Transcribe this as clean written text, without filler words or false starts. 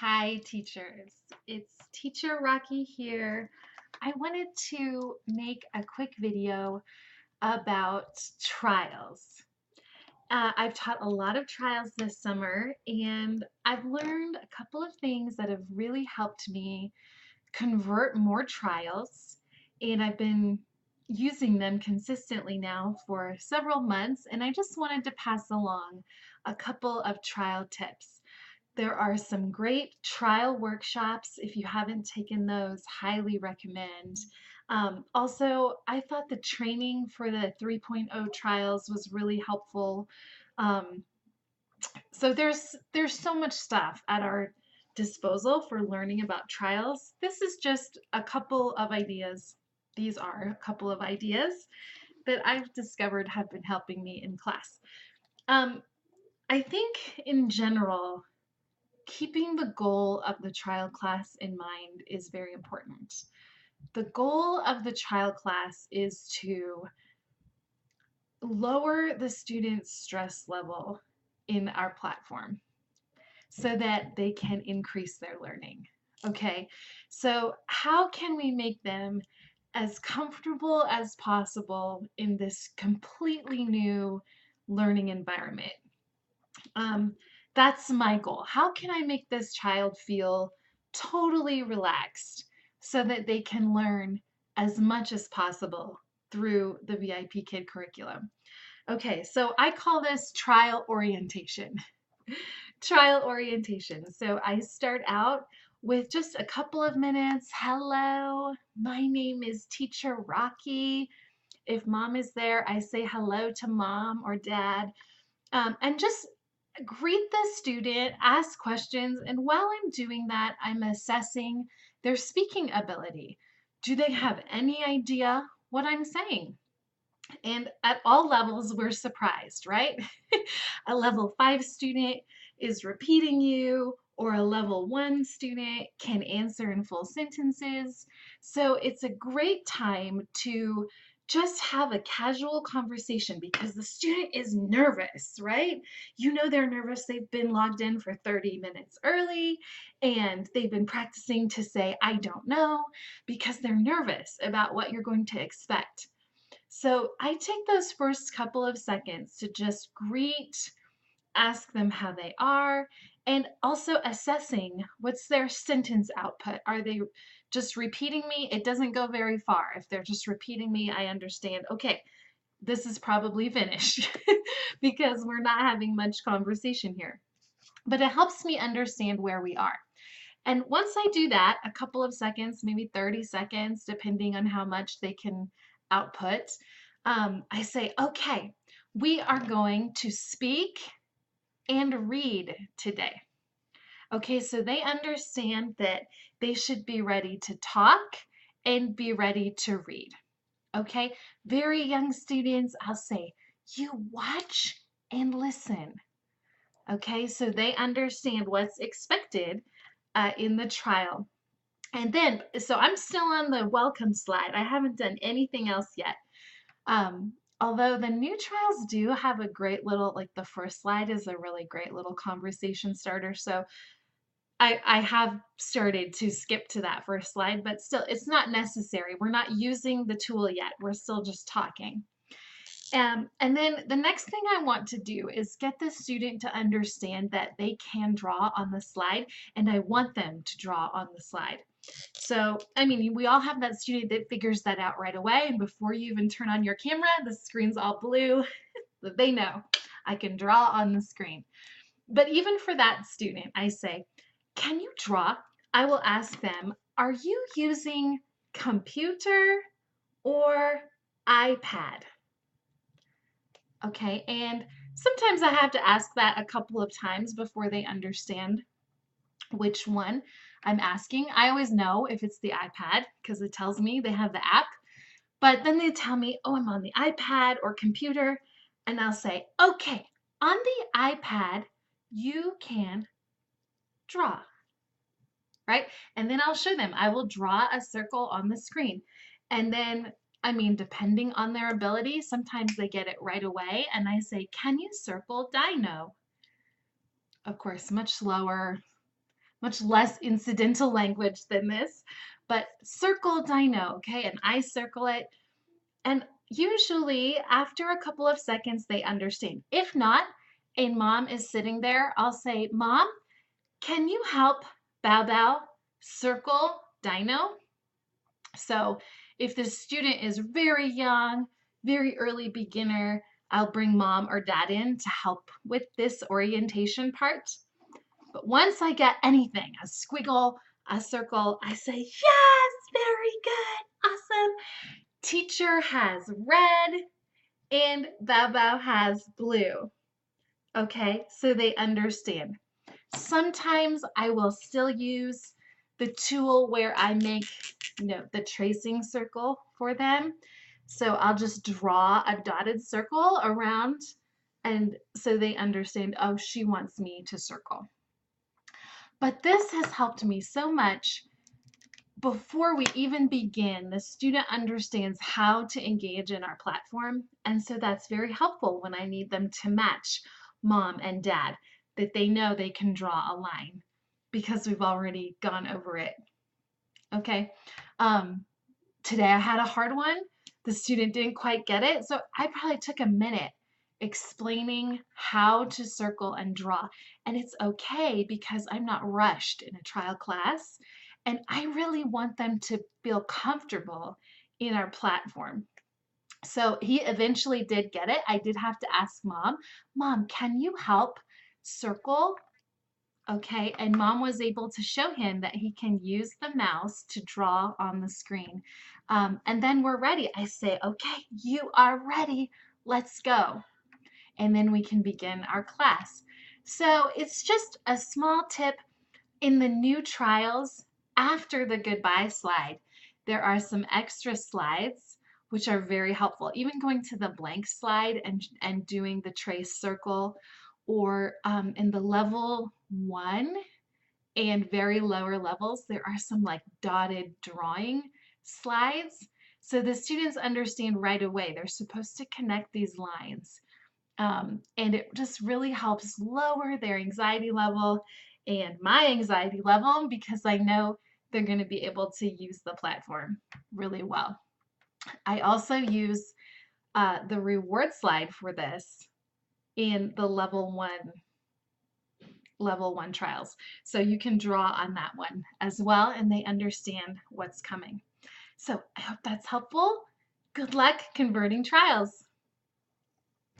Hi, teachers. It's Teacher Rocky here. I wanted to make a quick video about trials. I've taught a lot of trials this summer, and I've learned a couple of things that have really helped me convert more trials, and I've been using them consistently now for several months, and I just wanted to pass along a couple of trial tips. There are some great trial workshops. If you haven't taken those, highly recommend. Also, I thought the training for the 3.0 trials was really helpful. Um, so there's so much stuff at our disposal for learning about trials. This is just a couple of ideas. These are a couple of ideas that I've discovered have been helping me in class. Um, I think in general, keeping the goal of the trial class in mind is very important. The goal of the trial class is to lower the student's stress level in our platform so that they can increase their learning. Okay, so how can we make them as comfortable as possible in this completely new learning environment? Um, that's my goal. How can I make this child feel totally relaxed so that they can learn as much as possible through the VIPKID curriculum? Okay, so I call this trial orientation. Trial orientation. So I start out with just a couple of minutes. Hello, my name is Teacher Rocky. If mom is there, I say hello to mom or dad. And just greet the student, ask questions, and while I'm doing that, I'm assessing their speaking ability. Do they have any idea what I'm saying? And at all levels, we're surprised, right? A level 5 student is repeating you, or a level 1 student can answer in full sentences. So it's a great time to just have a casual conversation because the student is nervous, right? You know they're nervous. They've been logged in for 30 minutes early and they've been practicing to say, I don't know, because they're nervous about what you're going to expect. So I take those first couple of seconds to just greet, ask them how they are, and also assessing what's their sentence output. Are they just repeating me? It doesn't go very far. If they're just repeating me, I understand, okay, this is probably finished because we're not having much conversation here. But it helps me understand where we are. And once I do that, a couple of seconds, maybe 30 seconds, depending on how much they can output, I say, okay, we are going to speak and read today. Okay, so they understand that they should be ready to talk and be ready to read. Okay, very young students, I'll say, you watch and listen. Okay, so they understand what's expected in the trial. And then, so I'm still on the welcome slide. I haven't done anything else yet. Although the new trials do have a great little, like the first slide is a really great little conversation starter. So I have started to skip to that first slide, but still, it's not necessary. We're not using the tool yet. We're still just talking. And then the next thing I want to do is get the student to understand that they can draw on the slide, and I want them to draw on the slide. So, I mean, we all have that student that figures that out right away, and before you even turn on your camera, the screen's all blue. They know I can draw on the screen. But even for that student, I say, can you draw? I will ask them, are you using computer or iPad? Okay, and sometimes I have to ask that a couple of times before they understand which one I'm asking. I always know if it's the iPad because it tells me they have the app, but then they tell me, oh, I'm on the iPad or computer, and I'll say, okay, on the iPad, you can draw, right? And then I'll show them. I will draw a circle on the screen. And then, I mean, depending on their ability, sometimes they get it right away. And I say, can you circle dino? Of course, much slower, much less incidental language than this, but circle dino, okay? And I circle it. And usually after a couple of seconds, they understand. If not, and mom is sitting there, I'll say, Mom, can you help Bao Bao circle dino? So if the student is very young, very early beginner, I'll bring mom or dad in to help with this orientation part. But once I get anything, a squiggle, a circle, I say, yes, very good, awesome. Teacher has red and Bao Bao has blue. Okay, so they understand. Sometimes I will still use the tool where I make, the tracing circle for them. So I'll just draw a dotted circle around and so they understand, oh, she wants me to circle. But this has helped me so much. Before we even begin, the student understands how to engage in our platform. And so that's very helpful when I need them to match mom and dad, that they know they can draw a line because we've already gone over it. Okay. Today I had a hard one. The student didn't quite get it. So I probably took a minute explaining how to circle and draw. And it's okay because I'm not rushed in a trial class. And I really want them to feel comfortable in our platform. So he eventually did get it. I did have to ask Mom, can you help circle? Okay, and mom was able to show him that he can use the mouse to draw on the screen. And then we're ready. I say, okay, you are ready. Let's go. And then we can begin our class. So it's just a small tip in the new trials after the goodbye slide. There are some extra slides which are very helpful. Even going to the blank slide and doing the trace circle, or in the level 1 and very lower levels, there are some like dotted drawing slides. So the students understand right away they're supposed to connect these lines. And it just really helps lower their anxiety level and my anxiety level because I know they're going to be able to use the platform really well. I also use the reward slide for this in the level one trials. So you can draw on that one as well and they understand what's coming. So I hope that's helpful. Good luck converting trials.